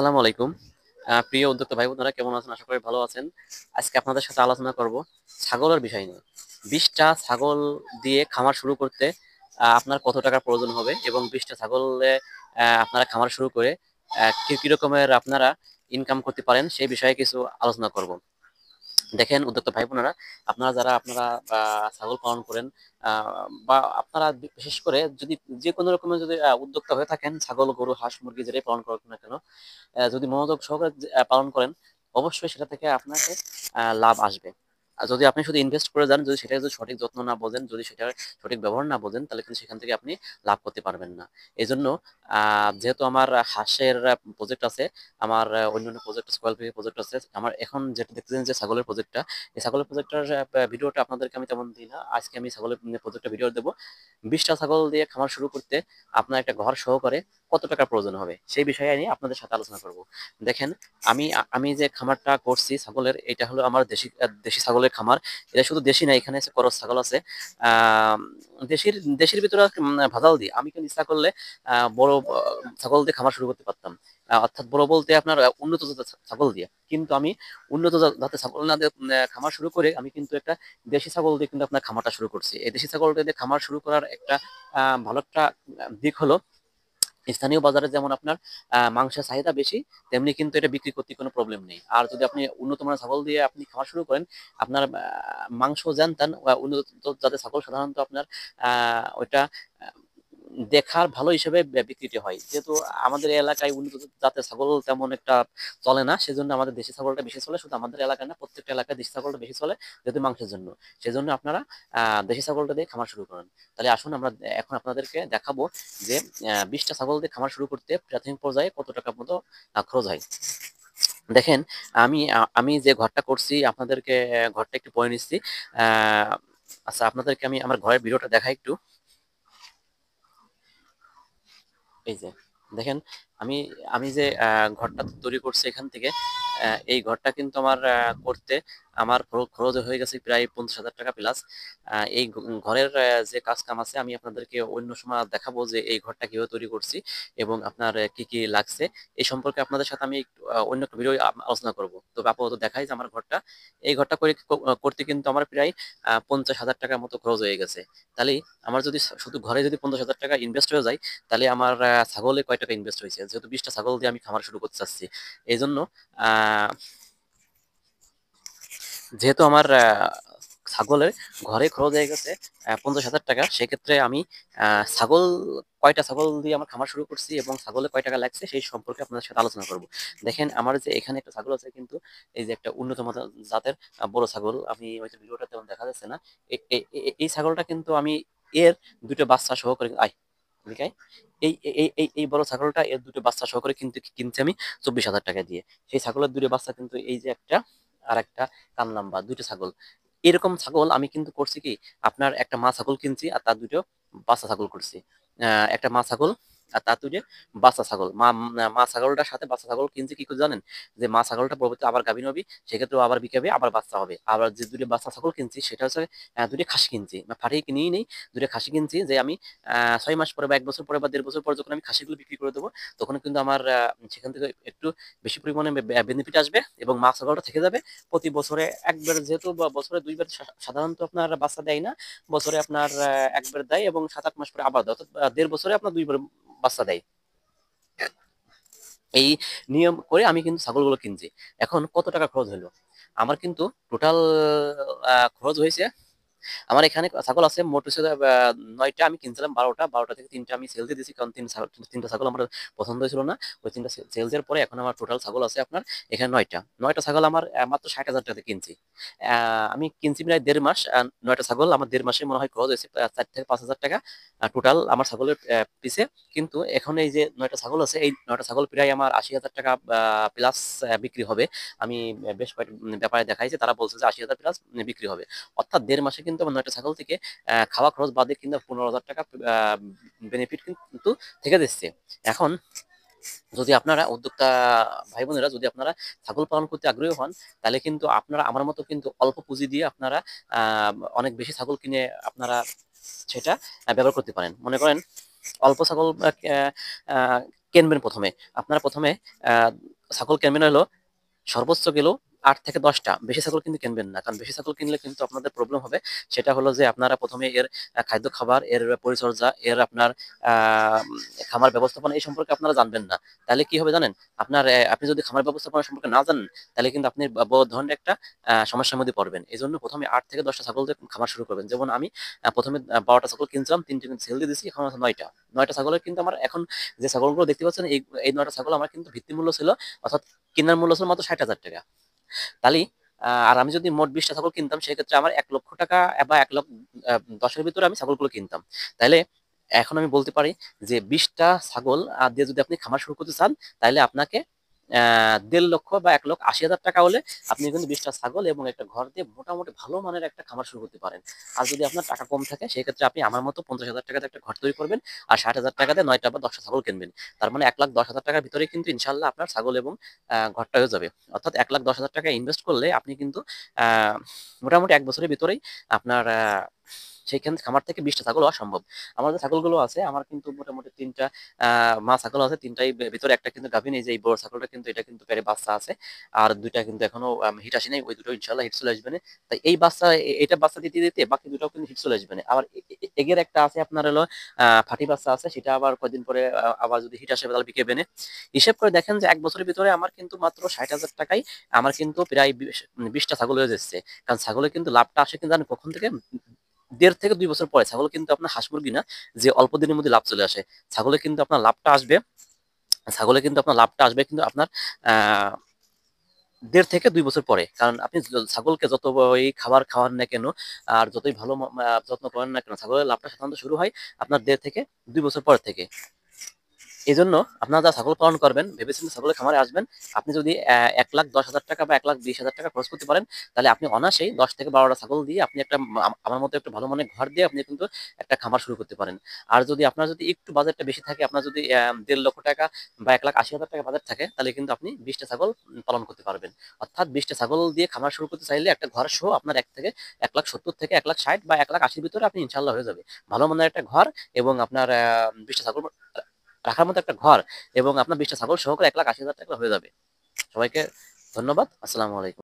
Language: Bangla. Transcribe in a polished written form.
আসসালামু আলাইকুম। প্রিয় উদ্যোক্তা ভাই বোনেরা কেমন আছেন? আশা করি ভালো আছেন। আজকে আপনাদের সাথে আলোচনা করব ছাগলের বিষয় নিয়ে। ২০ টা ছাগল দিয়ে খামার শুরু করতে আপনার কত টাকার প্রয়োজন হবে এবং ২০ টা ছাগলে আপনারা খামার শুরু করে কি রকমের আপনারা ইনকাম করতে পারেন সেই বিষয়ে কিছু আলোচনা করব। দেখেন উদ্যোক্তা ভাই বোনেরা, আপনারা ছাগল পালন করেন, বা আপনারা বিশেষ করে যদি যে কোনো রকমের যদি উদ্যোক্তা হয়ে থাকেন, ছাগল গরু হাঁস মুরগি যেটাই পালন করেন না কেন, যদি মনোযোগ সহকারে পালন করেন, অবশ্যই সেটা থেকে আপনাকে লাভ আসবে। আর যদি আপনি শুধু ইনভেস্ট করে যান, যদি সেটা যদি সঠিক যত্ন না বোঝেন, যদি সেটার সঠিক ব্যবহার না বোঝেন, তাহলে কিন্তু সেখান থেকে আপনি লাভ করতে পারবেন না। এই জন্য যেহেতু আমার হাঁসের প্রজেক্ট আছে, আমার অন্যান্য প্রজেক্ট স্কোয়াল প্রজেক্ট আছে, আমার এখন যেটা দেখতেছেন যে ছাগলের প্রজেক্টটা, এই ছাগলের প্রজেক্টটার ভিডিওটা আপনাদেরকে আমি তেমন দিই না। আজকে আমি ছাগলের প্রজেক্টটা ভিডিও দেবো। ২০ টা ছাগল দিয়ে খামার শুরু করতে আপনার একটা ঘর সহকারে কত টাকা প্রয়োজন হবে সেই বিষয়ে নিয়ে আপনাদের সাথে আলোচনা করব। দেখেন, আমি আমি যে খামারটা করছি ছাগলের, এটা হলো আমার দেশি ছাগলের খামার। এটা শুধু দেশি না, এখানে আছে করস ছাগল আছে। আহ দেশির দেশির ভিতরে ভাজাল দিই। আমি কিন্তু ইচ্ছা করলে বড় ছাগল দিয়ে খামার শুরু করতে পারতাম। অর্থাৎ বড় বলতে আপনার উন্নত জাতের ছাগল দিয়ে, কিন্তু আমি উন্নত জাতের ছাগল না দিয়ে খামার শুরু করে আমি কিন্তু একটা দেশি ছাগল দিয়ে কিন্তু আপনার খামারটা শুরু করছি। এই দেশি ছাগলটা দিয়ে খামার শুরু করার একটা ভালো একটা দিক হলো, স্থানীয় বাজারে যেমন আপনার মাংসের চাহিদা বেশি, তেমনি কিন্তু এটা বিক্রি করতে কোনো প্রবলেম নেই। আর যদি আপনি উন্নত মানের ছাগল দিয়ে আপনি খাওয়া শুরু করেন, আপনার মাংস জানতেন, উন্নত জাতের ছাগল সাধারণত আপনার ওইটা দেখার ভালো হিসেবে বিক্রিটি হয়। যেহেতু আমাদের এলাকায় উন্নত জাতের ছাগল তেমন একটা চলে না, সেজন্য আমাদের দেশি ছাগলটা বেশি চলে। শুধু আমাদের এলাকায় না, প্রত্যেকটা এলাকায় দেশি ছাগলটা বেশি চলে, যেহেতু মাংসের জন্য। সেজন্য আপনারা দেশি ছাগলটা দিয়ে খামার শুরু করেন। তাহলে আসুন আমরা এখন আপনাদেরকে দেখাবো যে ২০ টা ছাগল দিয়ে খামার শুরু করতে প্রাথমিক পর্যায়ে কত টাকা মতো খরচ হয়। দেখেন, আমি যে ঘরটা করছি আপনাদেরকে ঘরটা একটু পরে নিচ্ছি। আহ আচ্ছা, আপনাদেরকে আমি আমার ঘরের ভিডিওটা দেখাই একটু। এই যে দেখেন, আমি আমি যে ঘরটা তৈরি করছি এখান থেকে, এই ঘরটা কিন্তু আমার করতে আমার খরচ হয়ে গেছে প্রায় ৫০,০০০ টাকা প্লাস। এই ঘরের যে কাজ কাম আছে আমি আপনাদেরকে অন্য সময় দেখাবো যে এই ঘরটা কিভাবে তৈরি করছি এবং আপনার কি কি লাগছে এই সম্পর্কে আপনাদের সাথে আমি একটু অন্য একটা ভিডিও আলোচনা করব। তবে আপাতত দেখাই যে আমার ঘরটা, এই ঘরটা করতে কিন্তু আমার প্রায় ৫০,০০০ টাকার মতো খরচ হয়ে গেছে। তাহলে আমার যদি শুধু ঘরে যদি ৫০,০০০ টাকা ইনভেস্ট হয়ে যায়, তাহলে আমার ছাগলে কয় টাকা ইনভেস্ট হয়েছে, যেহেতু ২০ টা ছাগল দিয়ে আমি খামার শুরু করতে চাচ্ছি। এই জন্য আহ, যেহেতু আমার ছাগলের ঘরে খরচ হয়ে গেছে ৫০,০০০ টাকা, সেক্ষেত্রে আমি ছাগল কয়টা ছাগল দিয়ে আমার খামার শুরু করছি এবং ছাগলে কয় টাকা লাগছে সেই সম্পর্কে আপনাদের সাথে আলোচনা করব। দেখেন, আমার যে এখানে একটা ছাগল আছে, কিন্তু এই যে একটা উন্নত মানের জাতের বড় ছাগল, আমি হয়তো ভিডিওটা তেমন দেখা যাচ্ছে না। এই ছাগলটা কিন্তু আমি এর দুটো বাচ্চা সহকারে দেখাই। এই বড় ছাগলটা এর দুটো বাচ্চা সহকারে কিন্তু কিনছি আমি ২৪,০০০ টাকা দিয়ে। সেই ছাগলের দুটো বাচ্চা কিন্তু এই যে একটা আর একটা কান লম্বা দুটো ছাগল। এরকম ছাগল আমি কিন্তু করছি কি, আপনার একটা মা ছাগল কিনছি আর তার দুটো বাচ্চা ছাগল করছি। একটা মা ছাগল আর তার দুটো বাচ্চা ছাগল। মা ছাগলটার সাথে বাচ্চা ছাগল কিনছি কি করে জানেন? যে মা ছাগলটা পরবর্তী আবার গাভিন হবে, সেক্ষেত্রে আবার বিকাবে, আবার বাচ্চা হবে। আবার যে দুটো বাচ্চা ছাগল কিনছি সেটা হচ্ছে দুটো খাসি কিনছি, ফাটিয়ে কিনেই নেই। দুটো খাসি কিনছি যে আমি ৬ মাস পরে বা ১ বছর পরে বা ১.৫ বছর পরে যখন আমি খাসিগুলো বিক্রি করে দেবো, তখন কিন্তু আমার সেখান থেকে একটু বেশি পরিমাণে বেনিফিট আসবে এবং মা ছাগলটা থেকে যাবে। প্রতি বছরে একবার, যেহেতু বছরে ২ বার সাধারণত আপনার বাচ্চা দেয় না, বছরে আপনার একবার দেয় এবং ৭-৮ মাস পরে আবার দেয়, অর্থাৎ ১.৫ বছরে আপনার ২ বার বাচ্চা দেয়। এই নিয়ম করে আমি কিন্তু ছাগলগুলো কিনছি। এখন কত টাকা খরচ হলো আমার, কিন্তু টোটাল খরচ হয়েছে। আমার এখানে ছাগল আছে মোট হচ্ছে ৯টা, আমি কিনছিলাম ১২টা, ১২টা থেকে ৩টা আমি সেল দিয়ে দিয়েছি, কারণ তিনটা ছাগল আমার পছন্দ হয়েছিল না। ওই ৩টা সেল দেওয়ার পরে এখন আমার টোটাল ছাগল আছে আপনার এখানে ৯টা ছাগল আমার মাত্র ৬০,০০০ টাকাতে কিনছি। আমি কিনছি প্রায় ১.৫ মাস। ৯টা ছাগল আমার ১.৫ মাসে মনে হয় খরচ হয়েছে ৪ থেকে ৫ হাজার টাকা টোটাল আমার ছাগলের পিছে। কিন্তু এখন এই যে ৯টা ছাগল আছে, এই ৯টা ছাগল প্রায় আমার ৮০,০০০ টাকা প্লাস বিক্রি হবে। আমি বেশ কয়েক ব্যাপারে দেখাইছি, তারা বলছে যে ৮০,০০০ প্লাস বিক্রি হবে। অর্থাৎ ১.৫ মাসে কিন্তু আমার ৯টা ছাগল থেকে খাওয়া খরচ বাদে কিন্তু ১৫,০০০ টাকা বেনিফিট কিন্তু থেকে দিচ্ছে। এখন যদি আপনারা উদ্যোক্তা ভাই বোনেরা, যদি আপনারা ছাগল পালন করতে আগ্রহী হন, তাহলে কিন্তু আপনারা আমার মতো কিন্তু অল্প পুঁজি দিয়ে আপনারা অনেক বেশি ছাগল কিনে আপনারা সেটা ব্যবহার করতে পারেন। মনে করেন অল্প ছাগল আহ, আহ, কিনবেন প্রথমে। আপনারা প্রথমে ছাগল কিনবেন হলো সর্বোচ্চ গেলেও 8 থেকে 10টা, বেশি ছাগল কিন্তু কিনবেন না। কারণ বেশি ছাগল কিনলে কিন্তু আপনাদের প্রবলেম হবে। সেটা হলো যে আপনারা প্রথমে এর খাদ্য খাবার, এর পরিচর্যা, এর আপনার খামার ব্যবস্থাপনা এই সম্পর্কে আপনারা জানবেন না। তাহলে কি হবে জানেন? আপনি যদি খামার ব্যবস্থাপনা সম্পর্কে না জানেন, তাহলে কিন্তু আপনি বড় ধরনের একটা সমস্যার মধ্যে পড়বেন। এজন্য প্রথমে 8 থেকে 10টা ছাগল দিয়ে খামার শুরু করবেন। যেমন আমি প্রথমে 12টা ছাগল কিনছিলাম, 3টে কিন্তু সেল দিয়ে দিছি, এখন আছে 9টা। 9টা ছাগলের কিন্তু আমার এখন যে ছাগলগুলো দেখতে পাচ্ছেন, এই 9টা ছাগল আমার কিন্তু ভিত্তি মূল্য ছিল, অর্থাৎ কেনার মূল্য ছিল মাত্র 60,000 টাকা। তাহলে আর আমি যদি মোট 20টা ছাগল কিনতাম, সেক্ষেত্রে আমার 1 লক্ষ টাকা বা 1,10,000 ভিতরে আমি ছাগলগুলো কিনতাম। তাইলে এখন আমি বলতে পারি যে 20টা ছাগল দিয়ে যদি আপনি খামার শুরু করতে চান, তাহলে আপনাকে 1.5 লক্ষ বা 1,80,000 টাকা হলে আপনি কিন্তু 20টা ছাগল এবং একটা ঘর দিয়ে মোটামুটি ভালো মানের একটা খামার শুরু করতে পারেন। আর যদি আপনার টাকা কম থাকে, সেক্ষেত্রে আপনি আমার মতো 50,000 টাকাতে একটা ঘর তৈরি করবেন, আর 60,000 টাকাতে 9টা বা 10টা ছাগল কিনবেন। তার মানে 1,10,000 টাকার ভিতরে কিন্তু ইনশাল্লাহ আপনার ছাগল এবং ঘরটা হয়ে যাবে। অর্থাৎ 1,10,000 টাকা ইনভেস্ট করলে আপনি কিন্তু আহ, মোটামুটি 1 বছরের ভিতরেই আপনার সেইখান খামার থেকে 20টা ছাগল হওয়া সম্ভব। আমার যে ছাগলগুলো আছে, আমার কিন্তু মোটামুটি 3টা মা ছাগল আছে, 3টাই ভিতরে একটা কিন্তু গাভিন। এই যে এই বড় ছাগলটা কিন্তু এটা কিন্তু পেটে বাচ্চা আছে, আর 2টা কিন্তু এখনো হিট আসে নাই, ওই দুটো ইনশাল্লাহ হিট চলে আসবে না। তাই এই বাচ্চা এটা বাচ্চা দিতে দিতে বাকি দুটাও কিন্তু হিট চলে আসবে না। আবার এগের একটা আছে আপনার হলো ফাটি বাচ্চা আছে, সেটা আবার কয়েকদিন পরে আবার যদি হিট আসে তাহলে বিকেবে না। হিসেব করে দেখেন যে 1 বছরের ভিতরে আমার কিন্তু মাত্র 60,000 টাকায় আমার কিন্তু প্রায় 20টা ছাগল হয়ে যাচ্ছে। কারণ ছাগলের কিন্তু লাভটা আসে কিন্তু জানেন কখন থেকে? 1.5 থেকে 2 বছর পরে। ছাগল কিন্তু আপনার হাঁস মুরগি না যে অল্প দিনের মধ্যে লাভ চলে আসে। ছাগলে কিন্তু আপনার লাভটা আসবে, কিন্তু আপনার আহ 1.5 থেকে 2 বছর পরে। কারণ আপনি ছাগলকে যত ওই খাবার খাওয়ান না কেন, আর যতই ভালো যত্ন করেন না কেন, ছাগলের লাভটা সাধারণত শুরু হয় আপনার 1.5 থেকে 2 বছর পর থেকে। এই জন্য আপনারা যারা ছাগল পালন করবেন, ভেবেচিন্তে ছাগলের খামারে আসবেন। আপনি যদি 1,10,000 টাকা বা 1,20,000 টাকা খরচ করতে পারেন, তাহলে আপনি অনায়াসেই 10 থেকে 12টা ছাগল দিয়ে আপনি একটা আমার মতো একটা ভালো মানের ঘর দিয়ে আপনি কিন্তু একটা খামার শুরু করতে পারেন। আর যদি আপনার যদি একটু বাজেটটা বেশি থাকে, আপনার যদি 1.5 লক্ষ টাকা বা 1,80,000 টাকা বাজেট থাকে, তাহলে কিন্তু আপনি 20টা ছাগল পালন করতে পারবেন। অর্থাৎ 20টা ছাগল দিয়ে খামার শুরু করতে চাইলে একটা ঘর সহ আপনার 1,70,000 থেকে 1,60,000 বা 1,80,000 ভিতরে আপনি ইনশাল্লাহ হয়ে যাবে। ভালো মানের একটা ঘর এবং আপনার 20টা ছাগল রাখার মতো একটা ঘর এবং আপনার 20টা ছাগল সহকারে 1,80,000 টাকা হয়ে যাবে। সবাইকে ধন্যবাদ। আসসালামু আলাইকুম।